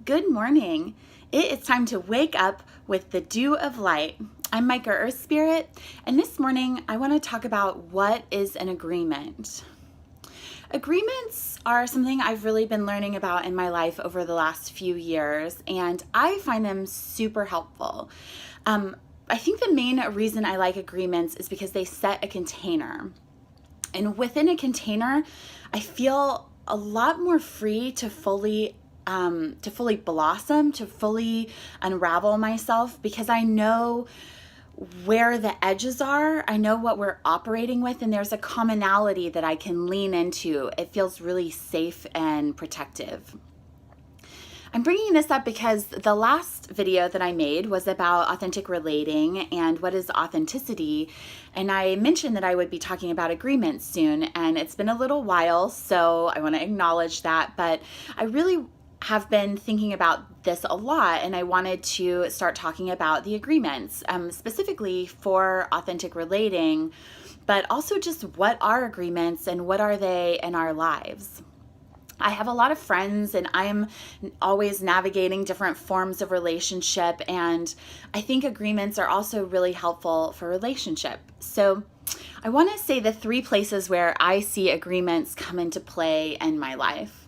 Good morning. It is time to wake up with the dew of light. I'm Micah Earth Spirit, and this morning I want to talk about what is an agreement. Agreements are something I've really been learning about in my life over the last few years, and I find them super helpful. I think the main reason I like agreements is because they set a container. And within a container, I feel a lot more free to fully blossom, to fully unravel myself, because I know where the edges are. I know what we're operating with, and there's a commonality that I can lean into. It feels really safe and protective. I'm bringing this up because the last video that I made was about authentic relating and what is authenticity, and I mentioned that I would be talking about agreements soon, and it's been a little while, so I want to acknowledge that, but I really have been thinking about this a lot, and I wanted to start talking about the agreements, specifically for authentic relating, but also just what are agreements and what are they in our lives. I have a lot of friends, and I'm always navigating different forms of relationship, and I think agreements are also really helpful for relationship. So I want to say the 3 places where I see agreements come into play in my life.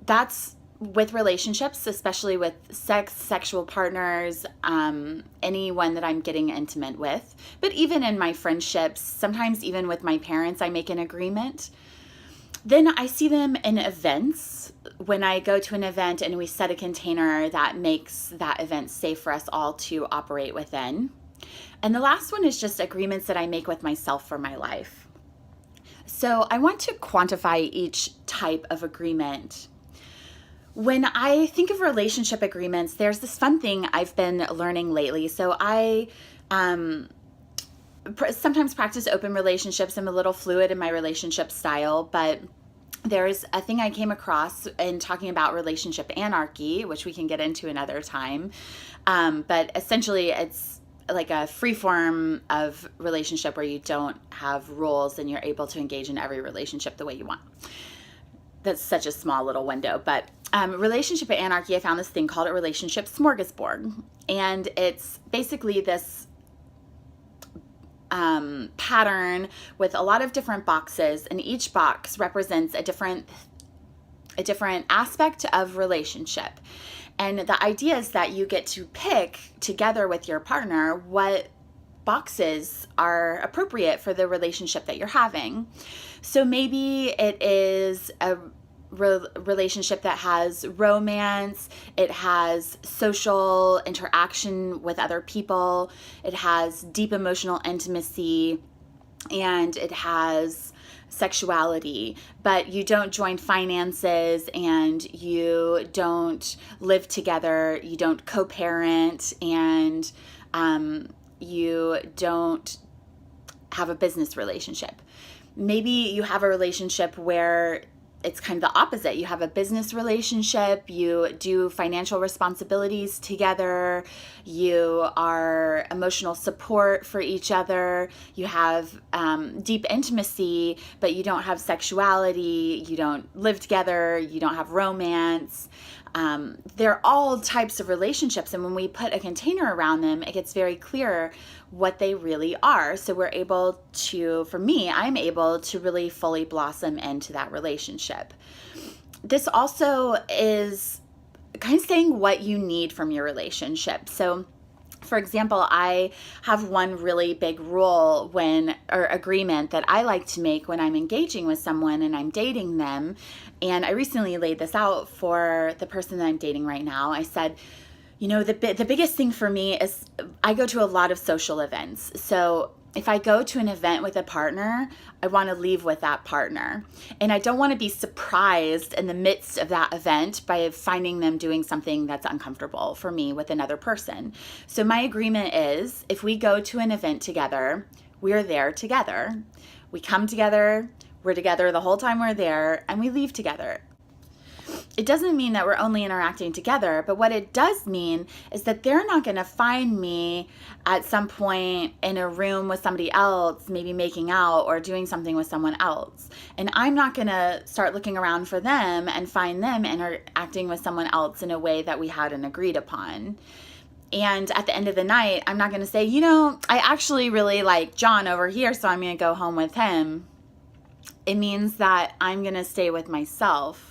That's with relationships, especially with sexual partners, anyone that I'm getting intimate with, but even in my friendships, sometimes even with my parents, I make an agreement. Then I see them in events. When I go to an event and we set a container that makes that event safe for us all to operate within. And the last one is just agreements that I make with myself for my life. So I want to quantify each type of agreement. When I think of relationship agreements, there's this fun thing I've been learning lately. So I sometimes practice open relationships. I'm a little fluid in my relationship style, but there's a thing I came across in talking about relationship anarchy, which we can get into another time. But essentially, it's like a free form of relationship where you don't have rules and you're able to engage in every relationship the way you want. That's such a small little window, but relationship anarchy, I found this thing called a relationship smorgasbord, and it's basically this pattern with a lot of different boxes, and each box represents a different aspect of relationship. And the idea is that you get to pick together with your partner what boxes are appropriate for the relationship that you're having. So maybe it is a relationship that has romance, it has social interaction with other people, it has deep emotional intimacy, and it has sexuality, but you don't join finances, and you don't live together, you don't co-parent, and you don't have a business relationship. Maybe you have a relationship where it's kind of the opposite. You have a business relationship, you do financial responsibilities together, you are emotional support for each other, you have deep intimacy, but you don't have sexuality, you don't live together, you don't have romance. They're all types of relationships, and when we put a container around them, it gets very clear what they really are. So we're able to, for me, I'm able to really fully blossom into that relationship. This also is kind of saying what you need from your relationship. So for example, I have one really big rule or agreement that I like to make when I'm engaging with someone and I'm dating them. And I recently laid this out for the person that I'm dating right now. I said, you know, the biggest thing for me is I go to a lot of social events. So if I go to an event with a partner, I want to leave with that partner. And I don't want to be surprised in the midst of that event by finding them doing something that's uncomfortable for me with another person. So my agreement is, if we go to an event together, we're there together. We come together, we're together the whole time we're there, and we leave together. It doesn't mean that we're only interacting together, but what it does mean is that they're not going to find me at some point in a room with somebody else, maybe making out or doing something with someone else. And I'm not going to start looking around for them and find them interacting with someone else in a way that we hadn't agreed upon. And at the end of the night, I'm not going to say, I actually really like John over here, so I'm going to go home with him. It means that I'm going to stay with myself.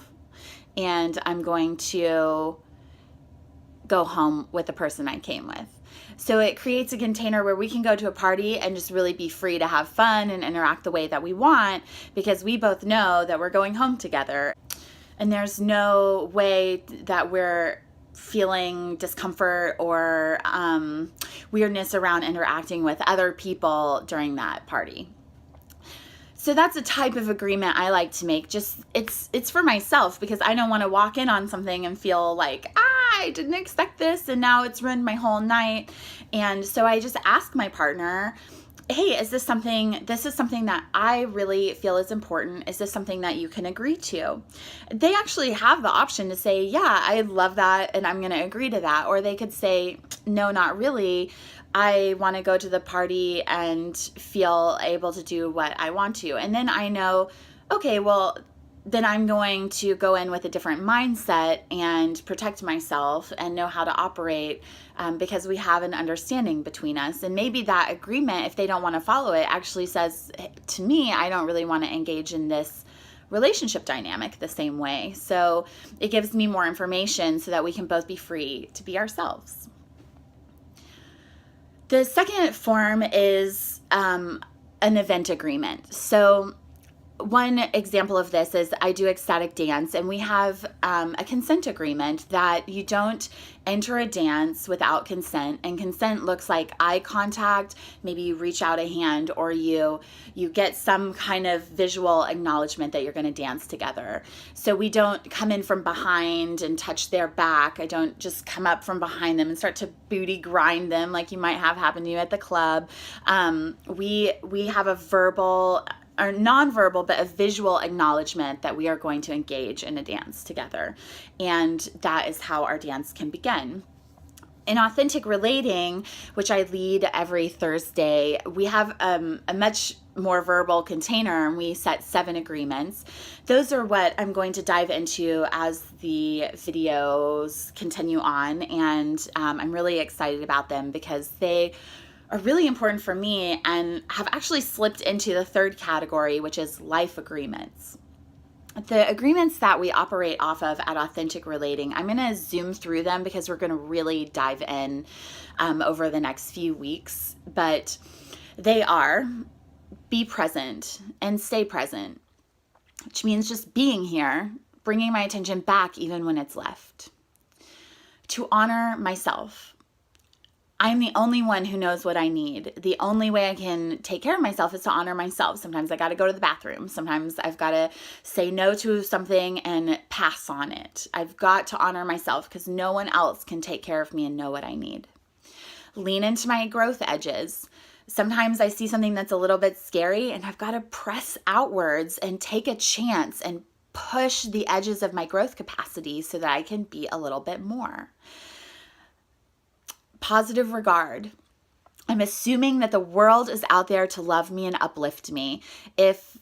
And I'm going to go home with the person I came with. So it creates a container where we can go to a party and just really be free to have fun and interact the way that we want, because we both know that we're going home together. And there's no way that we're feeling discomfort or weirdness around interacting with other people during that party. So that's a type of agreement I like to make. Just it's for myself, because I don't want to walk in on something and feel like, I didn't expect this and now it's ruined my whole night. And so I just ask my partner, hey, is this is something that I really feel is important? Is this something that you can agree to? They actually have the option to say, yeah, I love that and I'm going to agree to that. Or they could say, no, not really. I want to go to the party and feel able to do what I want to. And then I know, okay, well, then I'm going to go in with a different mindset and protect myself and know how to operate, because we have an understanding between us. And maybe that agreement, if they don't want to follow it, actually says to me, I don't really want to engage in this relationship dynamic the same way. So it gives me more information so that we can both be free to be ourselves. The second form is an event agreement. So one example of this is I do ecstatic dance, and we have a consent agreement that you don't enter a dance without consent. And consent looks like eye contact, maybe you reach out a hand, or you get some kind of visual acknowledgement that you're going to dance together. So we don't come in from behind and touch their back. I don't just come up from behind them and start to booty grind them like you might have happen to you at the club. We have a verbal or nonverbal, but a visual acknowledgement that we are going to engage in a dance together. And that is how our dance can begin. In Authentic Relating, which I lead every Thursday, we have a much more verbal container, and we set 7 agreements. Those are what I'm going to dive into as the videos continue on, and I'm really excited about them because they are really important for me and have actually slipped into the third category, which is life agreements. The agreements that we operate off of at Authentic Relating, I'm going to zoom through them because we're going to really dive in over the next few weeks. But they are: be present and stay present, which means just being here, bringing my attention back even when it's left. To honor myself. I'm the only one who knows what I need. The only way I can take care of myself is to honor myself. Sometimes I got to go to the bathroom. Sometimes I've got to say no to something and pass on it. I've got to honor myself because no one else can take care of me and know what I need. Lean into my growth edges. Sometimes I see something that's a little bit scary and I've got to press outwards and take a chance and push the edges of my growth capacity so that I can be a little bit more. Positive regard. I'm assuming that the world is out there to love me and uplift me. If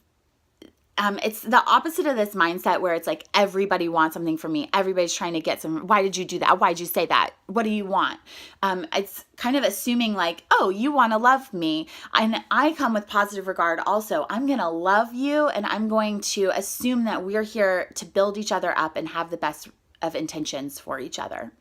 it's the opposite of this mindset where it's like everybody wants something from me. Everybody's trying to get some. Why did you do that? Why did you say that? What do you want? It's kind of assuming like, oh, you want to love me. And I come with positive regard also. I'm going to love you, and I'm going to assume that we're here to build each other up and have the best of intentions for each other.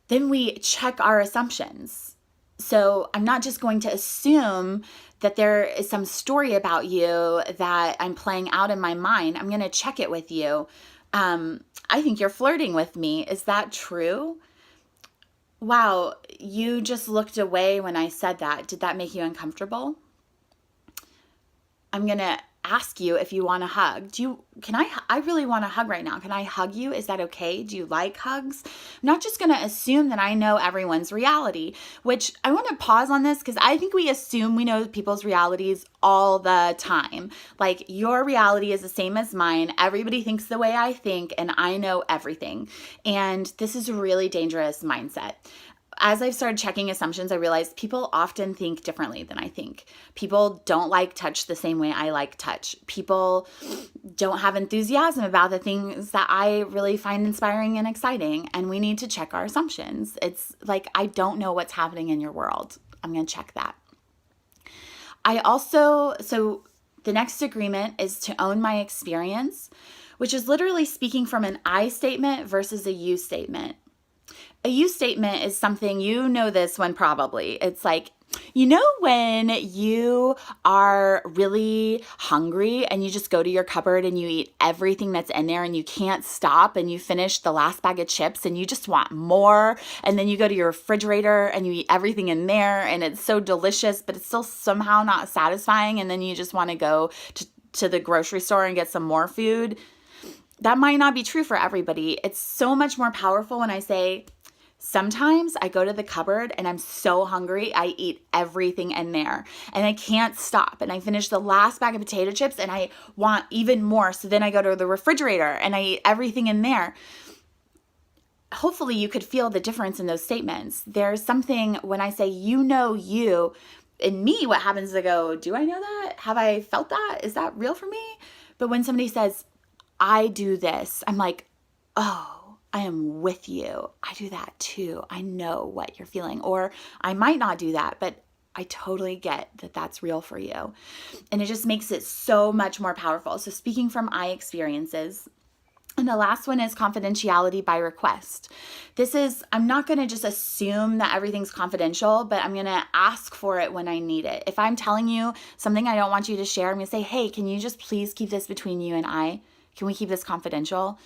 Then we check our assumptions. So I'm not just going to assume that there is some story about you that I'm playing out in my mind. I'm going to check it with you. I think you're flirting with me. Is that true? Wow, you just looked away when I said that. Did that make you uncomfortable? I'm going to ask you if you want a hug. I really want a hug right now. Can I hug you? Is that okay? Do you like hugs? I'm not just going to assume that I know everyone's reality, which I want to pause on this because I think we assume we know people's realities all the time. Like, your reality is the same as mine. Everybody thinks the way I think, and I know everything. And this is a really dangerous mindset. As I've started checking assumptions, I realized people often think differently than I think. People don't like touch the same way I like touch. People don't have enthusiasm about the things that I really find inspiring and exciting. And we need to check our assumptions. It's like, I don't know what's happening in your world. I'm going to check that. So the next agreement is to own my experience, which is literally speaking from an I statement versus a you statement. A you statement is something, you know this one probably. It's like, when you are really hungry and you just go to your cupboard and you eat everything that's in there and you can't stop, and you finish the last bag of chips and you just want more, and then you go to your refrigerator and you eat everything in there and it's so delicious, but it's still somehow not satisfying, and then you just want to go to the grocery store and get some more food. That might not be true for everybody. It's so much more powerful when I say, sometimes I go to the cupboard and I'm so hungry, I eat everything in there and I can't stop. And I finish the last bag of potato chips and I want even more. So then I go to the refrigerator and I eat everything in there. Hopefully you could feel the difference in those statements. There's something when I say, you, in me, what happens is I go, do I know that? Have I felt that? Is that real for me? But when somebody says, I do this, I'm like, oh, I am with you. I do that too. I know what you're feeling. Or I might not do that, but I totally get that that's real for you. And it just makes it so much more powerful. So speaking from I experiences. And the last one is confidentiality by request. I'm not going to just assume that everything's confidential, but I'm going to ask for it when I need it. If I'm telling you something I don't want you to share, I'm going to say, hey, can you just please keep this between you and I? Can we keep this confidential?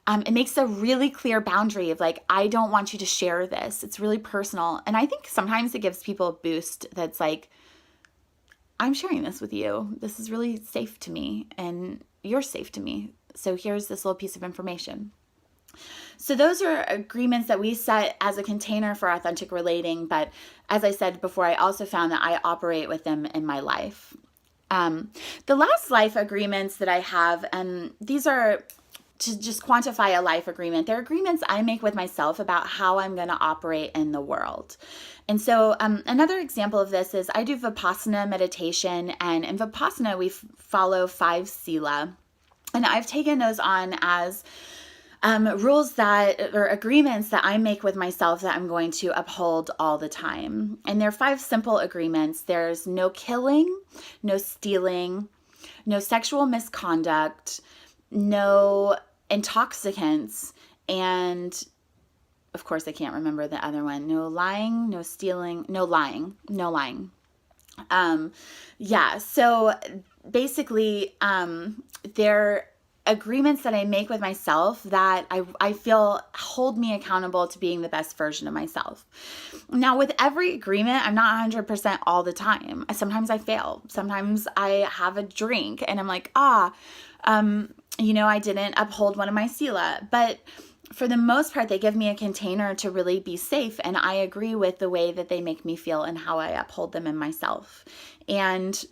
It makes a really clear boundary of like, I don't want you to share this. It's really personal. And I think sometimes it gives people a boost that's like, I'm sharing this with you. This is really safe to me and you're safe to me. So here's this little piece of information. So those are agreements that we set as a container for authentic relating. But as I said before, I also found that I operate with them in my life. The last life agreements that I have, and these are to just quantify a life agreement. They're agreements I make with myself about how I'm going to operate in the world. And so another example of this is I do Vipassana meditation, and in Vipassana we follow 5 Sila. And I've taken those on as rules or agreements that I make with myself that I'm going to uphold all the time. And they're 5 simple agreements. There's no killing, no stealing, no sexual misconduct, no intoxicants, and of course I can't remember the other one. No lying, no stealing, no lying. So basically they're agreements that I make with myself that I feel hold me accountable to being the best version of myself. Now, with every agreement, I'm not 100% all the time. Sometimes I fail. Sometimes I have a drink and I'm like, I didn't uphold one of my Sila. But for the most part, they give me a container to really be safe. And I agree with the way that they make me feel and how I uphold them in myself. And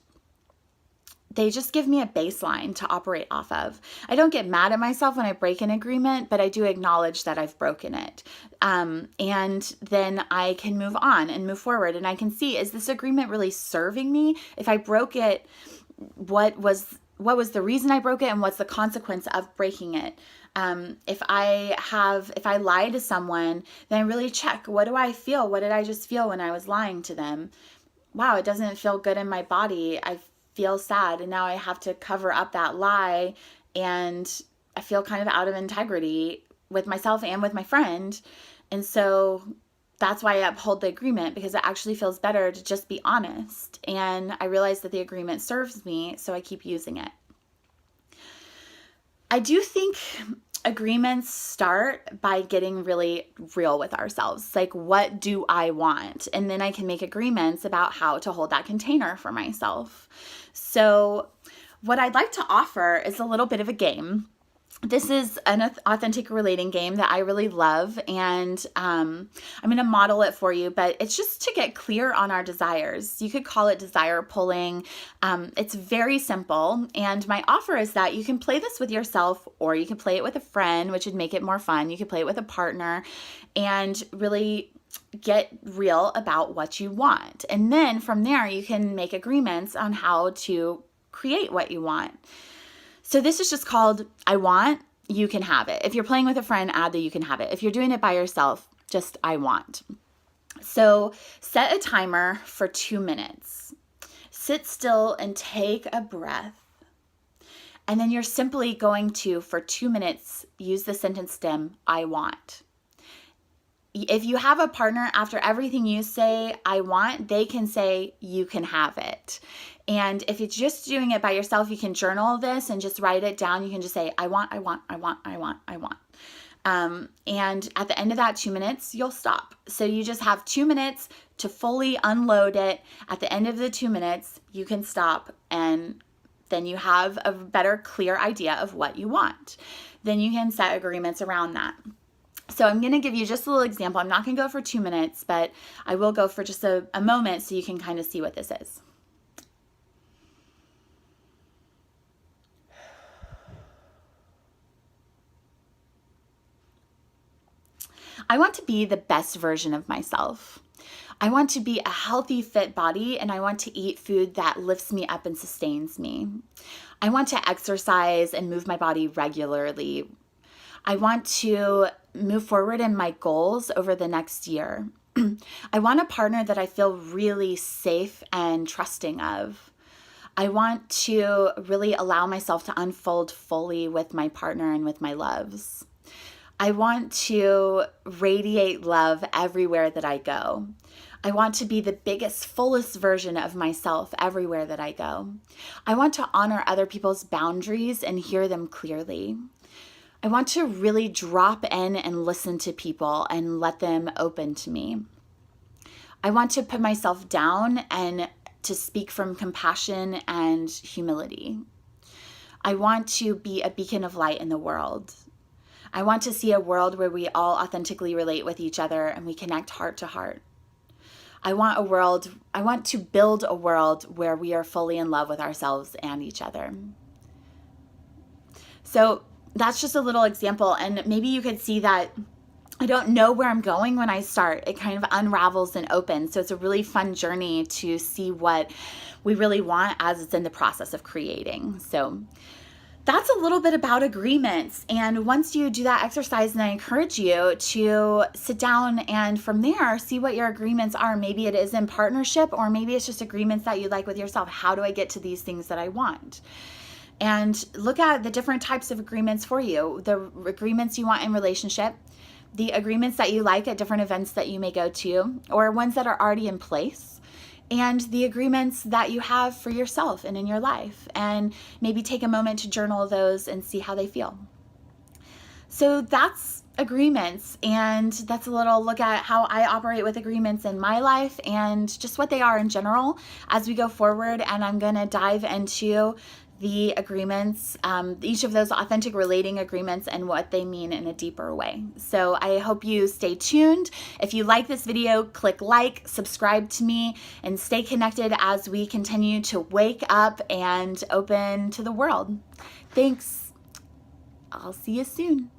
they just give me a baseline to operate off of. I don't get mad at myself when I break an agreement, but I do acknowledge that I've broken it. And then I can move on and move forward. And I can see, is this agreement really serving me? If I broke it, what was the reason I broke it, and what's the consequence of breaking it? If I lie to someone, then I really check, what do I feel? What did I just feel when I was lying to them? Wow, it doesn't feel good in my body. I feel sad, and now I have to cover up that lie, and I feel kind of out of integrity with myself and with my friend. And so that's why I uphold the agreement, because it actually feels better to just be honest. And I realize that the agreement serves me, so I keep using it. I do think agreements start by getting really real with ourselves. Like, what do I want? And then I can make agreements about how to hold that container for myself. So what I'd like to offer is a little bit of a game. This is an authentic relating game that I really love, and I'm going to model it for you, but it's just to get clear on our desires. You could call it desire pulling. It's very simple, and my offer is that you can play this with yourself, or you can play it with a friend, which would make it more fun. You could play it with a partner and really get real about what you want. And then from there, you can make agreements on how to create what you want. So this is just called I want, you can have it. If you're playing with a friend, add the you can have it. If you're doing it by yourself, just I want. So set a timer for 2 minutes. Sit still and take a breath. And then you're simply going to, for 2 minutes, use the sentence stem, I want. If you have a partner, after everything you say, I want, they can say, you can have it. And if it's just doing it by yourself, you can journal this and just write it down. You can just say, I want, I want, I want, I want, I want. And at the end of that 2 minutes, you'll stop. So you just have 2 minutes to fully unload it. At the end of the 2 minutes, you can stop, and then you have a better, clear idea of what you want. Then you can set agreements around that. So I'm going to give you just a little example. I'm not going to go for 2 minutes, but I will go for just a moment so you can kind of see what this is. I want to be the best version of myself. I want to be a healthy, fit body, and I want to eat food that lifts me up and sustains me. I want to exercise and move my body regularly. I want to move forward in my goals over the next year. I want a partner that I feel really safe and trusting of. I want to really allow myself to unfold fully with my partner and with my loves. I want to radiate love everywhere that I go. I want to be the biggest, fullest version of myself everywhere that I go. I want to honor other people's boundaries and hear them clearly. I want to really drop in and listen to people and let them open to me. I want to put myself down and to speak from compassion and humility. I want to be a beacon of light in the world. I want to see a world where we all authentically relate with each other and we connect heart to heart. I want to build a world where we are fully in love with ourselves and each other. So that's just a little example, and maybe you could see that I don't know where I'm going when I start. It kind of unravels and opens. So it's a really fun journey to see what we really want as it's in the process of creating. So that's a little bit about agreements. And once you do that exercise, then I encourage you to sit down and from there, see what your agreements are. Maybe it is in partnership, or maybe it's just agreements that you like with yourself. How do I get to these things that I want? And look at the different types of agreements for you. The agreements you want in relationship, the agreements that you like at different events that you may go to, or ones that are already in place, and the agreements that you have for yourself and in your life. And maybe take a moment to journal those and see how they feel. So that's agreements, and that's a little look at how I operate with agreements in my life and just what they are in general as we go forward. And I'm going to dive into the agreements, each of those authentic relating agreements and what they mean in a deeper way. So I hope you stay tuned. If you like this video, click like, subscribe to me, and stay connected as we continue to wake up and open to the world. Thanks. I'll see you soon.